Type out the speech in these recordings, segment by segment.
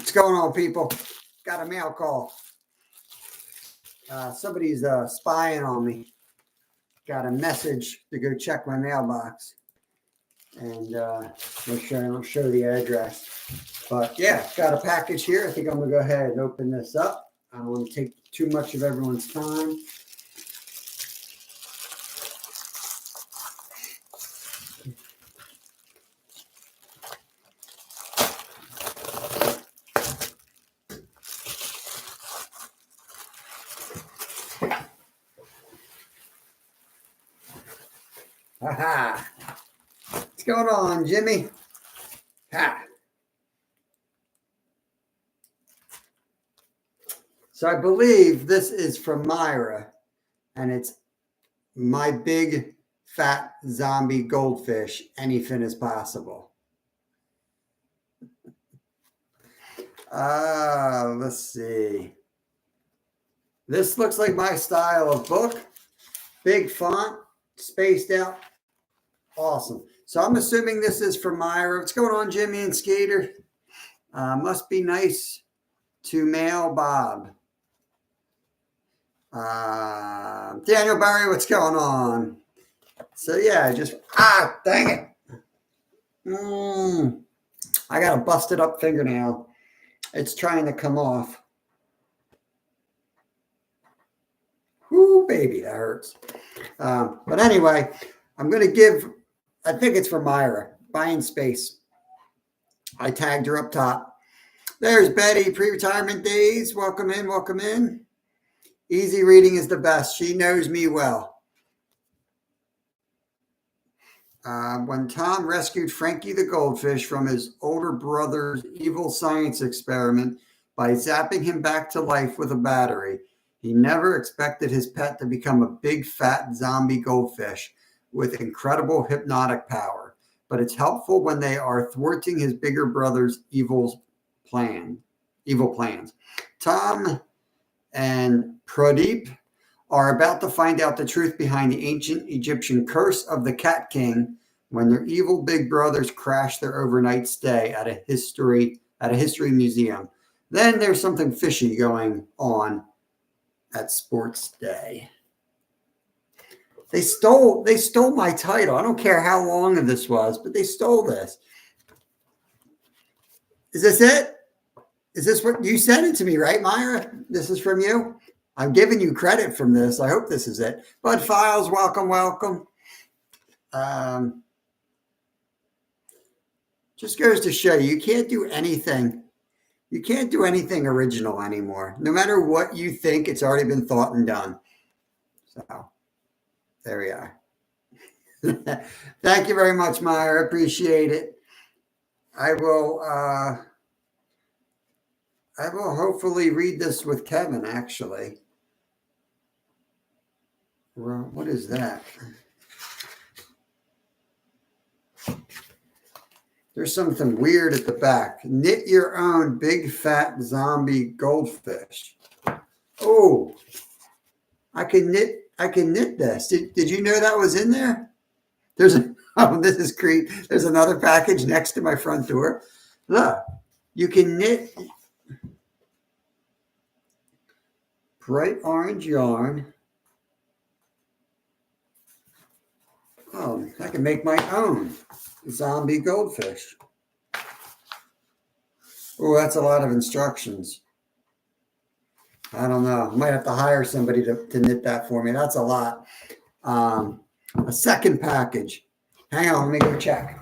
What's going on, people? Got a mail call. Somebody's spying on me. Got a message to go check my mailbox and make sure I don't show the address. But yeah, got a package here. I think I'm gonna go ahead and open this up. I don't want to take too much of everyone's time. Aha! What's going on, Jimmy? Ha! So I believe this is from Myra, and it's my big fat zombie goldfish. Anything is possible. Let's see. This looks like my style of book. Big font, spaced out. Awesome. So I'm assuming this is from Myra. What's going on, Jimmy and Skater? Must be nice to mail Bob. Daniel Barry, what's going on? So yeah, just, dang it. I got a busted up fingernail. It's trying to come off. Whoo, baby, that hurts. But anyway, I'm going to give, I think it's for Myra, Buying Space. I tagged her up top. There's Betty, pre-retirement days. Welcome in, welcome in. Easy reading is the best. She knows me well. When Tom rescued Frankie the goldfish from his older brother's evil science experiment by zapping him back to life with a battery, he never expected his pet to become a big fat zombie goldfish with incredible hypnotic power. But it's helpful when they are thwarting his bigger brother's evil plans. Tom and Pradeep are about to find out the truth behind the ancient Egyptian curse of the Cat King when their evil big brothers crash their overnight stay at a history museum. Then there's something fishy going on at Sports Day. They stole my title. I don't care how long this was, but they stole this. Is this it? Is this what you sent it to me, right, Myra? This is from you? I'm giving you credit from this. I hope this is it. Bud Files, welcome, welcome. Just goes to show you can't do anything. You can't do anything original anymore. No matter what you think, it's already been thought and done. So there we are. Thank you very much, Myra. Appreciate it. I will hopefully read this with Kevin, actually. What is that? There's something weird at the back. Knit your own big fat zombie goldfish. Oh, I can knit this. Did you know that was in there? This is creep. There's another package next to my front door. Look, you can knit bright orange yarn. Oh, I can make my own zombie goldfish. Oh, that's a lot of instructions. I don't know. I might have to hire somebody to knit that for me. That's a lot. A second package. Hang on, let me go check.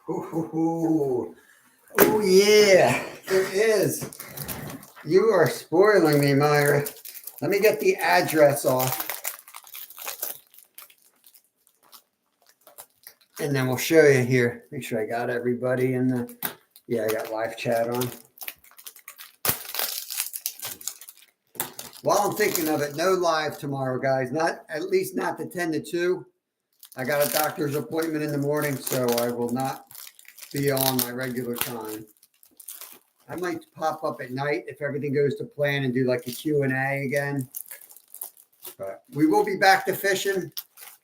Ooh, oh yeah, there is. You are spoiling me, Myra. Let me get the address off. And then we'll show you here. Make sure I got everybody in the, yeah, I got live chat on. While I'm thinking of it, no live tomorrow, guys. Not, at least not the 10 to 2. I got a doctor's appointment in the morning, so I will not be on my regular time. I might pop up at night if everything goes to plan and do like a Q&A again. But we will be back to fishing.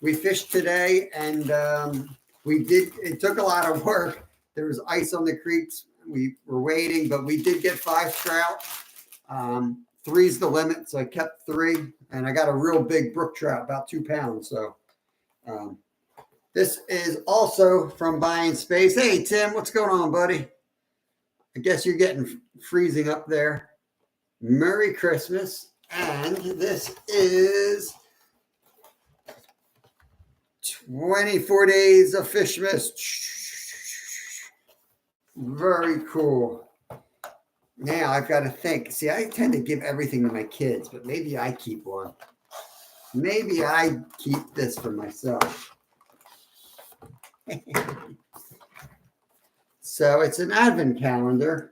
We fished today, and it took a lot of work. There was ice on the creeks. We were waiting, but we did get 5 trout. 3's the limit, so I kept 3. And I got a real big brook trout, about 2 pounds. So this is also from Buying Space. Hey, Tim, what's going on, buddy? I guess you're getting freezing up there. Merry Christmas. And this is 24 days of Fishmas. Very cool. Now I've got to think. See, I tend to give everything to my kids, but maybe I keep one. Maybe I keep this for myself. So it's an advent calendar.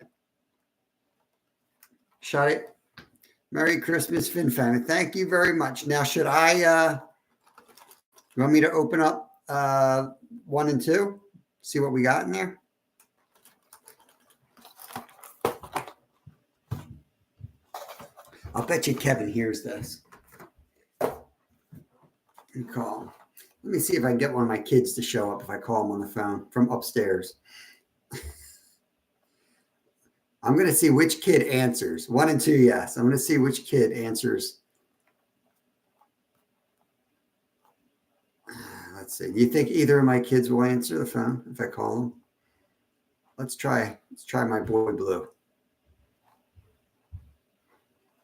Shot it. Merry Christmas, Fin Family. Thank you very much. Now, should I, you want me to open up 1 and 2? See what we got in there? I'll bet you Kevin hears this. You call him. Let me see if I can get one of my kids to show up if I call him on the phone from upstairs. I'm going to see which kid answers. 1 and 2, yes. I'm going to see which kid answers. Let's see. Do you think either of my kids will answer the phone if I call them? Let's try my boy Blue.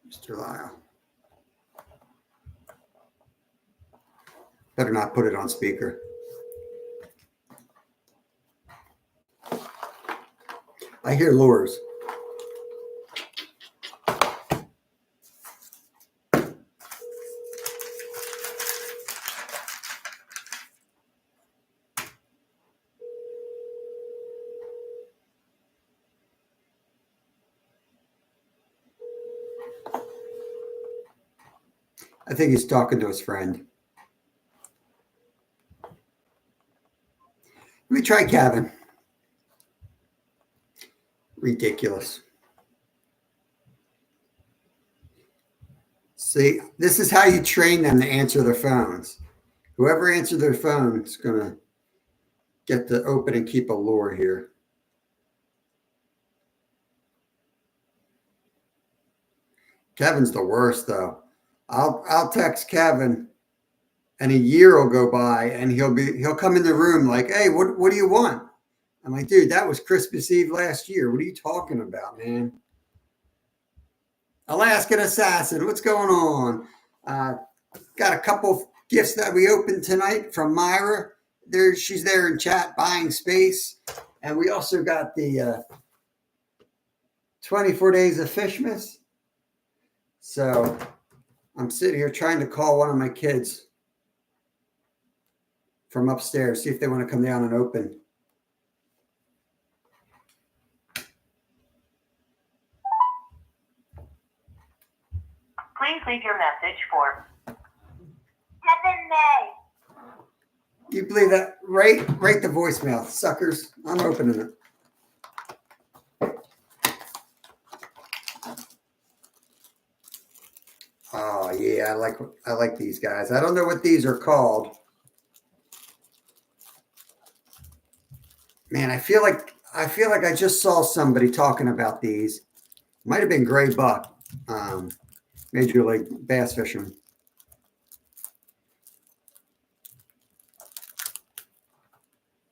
Mr. Lyle. Better not put it on speaker. I hear lures. I think he's talking to his friend. Let me try Kevin. Ridiculous. See, this is how you train them to answer their phones. Whoever answered their phone is going to get to open and keep a lure here. Kevin's the worst, though. I'll text Kevin, and a year will go by, and he'll come in the room like, "Hey, what do you want?" I'm like, "Dude, that was Christmas Eve last year. What are you talking about, man?" Alaskan Assassin, what's going on? Got a couple gifts that we opened tonight from Myra. She's there in chat buying space, and we also got the 24 days of Fishmas. So I'm sitting here trying to call one of my kids from upstairs, see if they want to come down and open. Please leave your message for Kevin May. You believe that? Rate the voicemail, suckers. I'm opening it. Oh yeah, I like these guys. I don't know what these are called. Man, I feel like I just saw somebody talking about these. Might have been Gray Buck, Major League Bass Fisherman.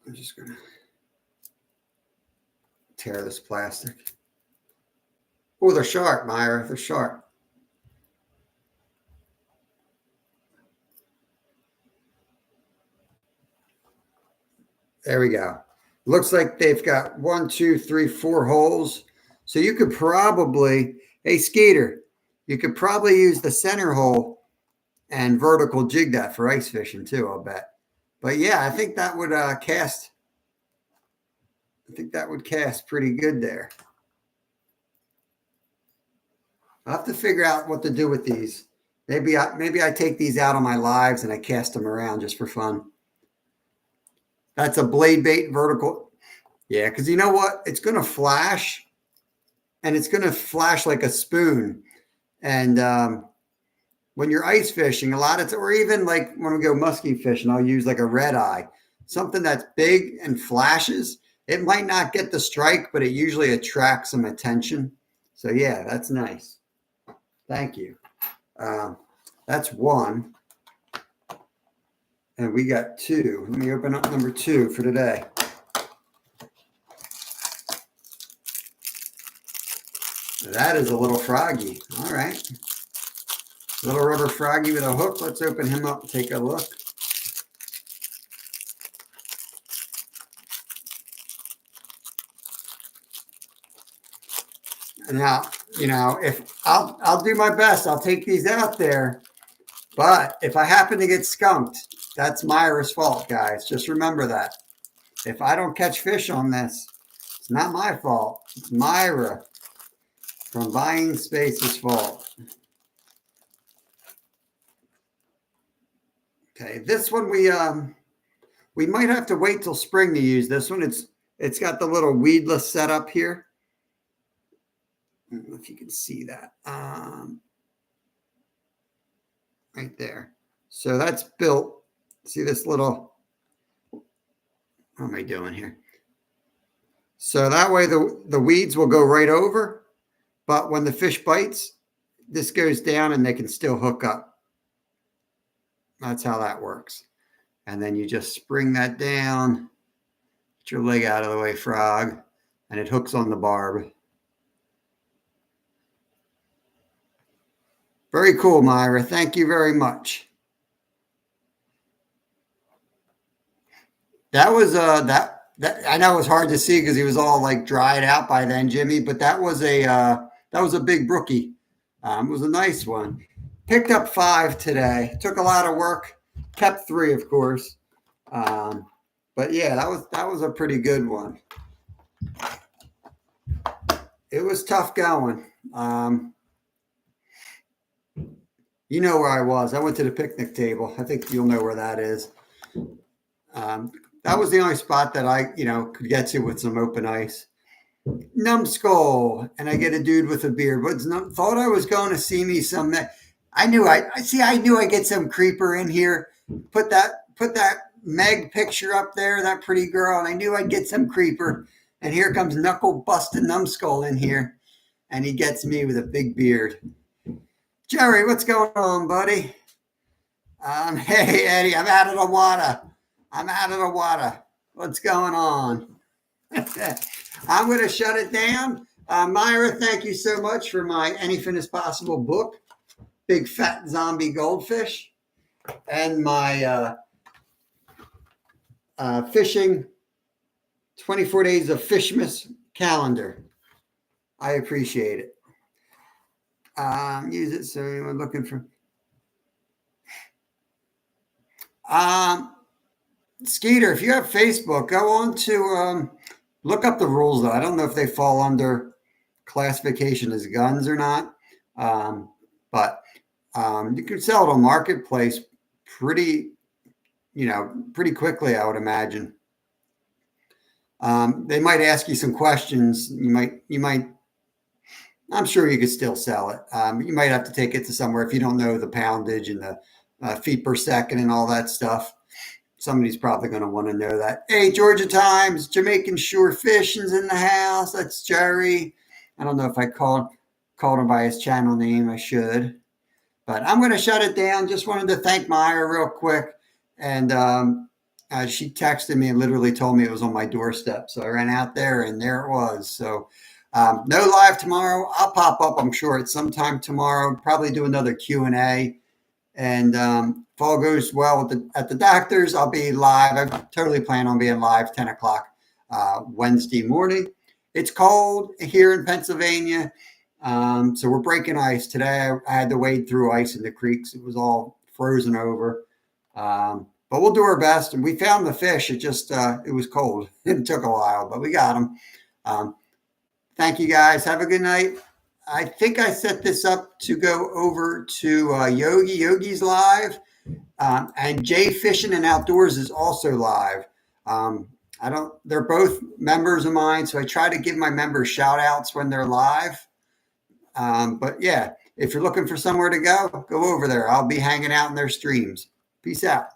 I'm just gonna tear this plastic. Oh, they're sharp, Myra. They're sharp. There we go. Looks like they've got 1, 2, 3, 4 holes. So you could probably, hey, Skeeter, you could probably use the center hole and vertical jig that for ice fishing too, I'll bet. But yeah, I think that would cast. I think that would cast pretty good there. I'll have to figure out what to do with these. Maybe I take these out on my lives and I cast them around just for fun. That's a blade bait vertical. Yeah, because you know what? It's going to flash, and it's going to flash like a spoon. And when you're ice fishing, a lot of or even like when we go muskie fishing, I'll use like a red eye, something that's big and flashes. It might not get the strike, but it usually attracts some attention. So yeah, that's nice. Thank you. That's one. And we got 2. Let me open up number 2 for today. That is a little froggy. All right. Little rubber froggy with a hook. Let's open him up and take a look. Now, if I'll do my best. I'll take these out there. But if I happen to get skunked, that's Myra's fault, guys. Just remember that. If I don't catch fish on this, it's not my fault. It's Myra from Buying Space's fault. Okay, this one we might have to wait till spring to use this one. It's got the little weedless setup here. I don't know if you can see that. Right there. So that's built. See this little, what am I doing here? So that way the weeds will go right over, but when the fish bites, this goes down and they can still hook up. That's how that works. And then you just spring that down, get your leg out of the way, frog, and it hooks on the barb. Very cool, Myra. Thank you very much. That was that I know it was hard to see because he was all like dried out by then, Jimmy. But that was a big brookie. It was a nice one. Picked up 5 today. Took a lot of work. Kept 3, of course. But yeah, that was a pretty good one. It was tough going. You know where I was. I went to the picnic table. I think you'll know where that is. That was the only spot that I, could get to with some open ice. Numbskull, and I get a dude with a beard. But thought I was going to see me some. I knew I'd get some creeper in here. Put that Meg picture up there, that pretty girl, and I knew I'd get some creeper. And here comes knuckle busting Numbskull in here, and he gets me with a big beard. Jerry, what's going on, buddy? Hey, Eddie, I'm out of the water. What's going on? I'm going to shut it down. Myra, thank you so much for my Anything is Possible book, Big Fat Zombie Goldfish, and my fishing 24 Days of Fishmas calendar. I appreciate it. Use it so anyone looking for. Skeeter, if you have Facebook, go on to look up the rules, though. I don't know if they fall under classification as guns or not, but you can sell it on Marketplace pretty quickly, I would imagine. They might ask you some questions. You might. I'm sure you could still sell it. You might have to take it to somewhere if you don't know the poundage and the feet per second and all that stuff. Somebody's probably going to want to know that. Hey, Georgia Times, Jamaican Shore Fishing's in the house. That's Jerry. I don't know if I called him by his channel name. I should. But I'm going to shut it down. Just wanted to thank Myra real quick. And she texted me and literally told me it was on my doorstep. So I ran out there and there it was. So no live tomorrow. I'll pop up, I'm sure, at some time tomorrow. Probably do another Q&A. And if all goes well at the doctor's, I'll be live. I totally plan on being live 10 o'clock Wednesday morning. It's cold here in Pennsylvania, so we're breaking ice today. I had to wade through ice in the creeks. It was all frozen over, but we'll do our best. And we found the fish. It just it was cold. It took a while, but we got them. Thank you guys. Have a good night. I think I set this up to go over to Yogi. Yogi's live, and Jay Fishing and Outdoors is also live. They're both members of mine, so I try to give my members shout outs when they're live. But yeah, if you're looking for somewhere to go over there. I'll be hanging out in their streams. Peace out.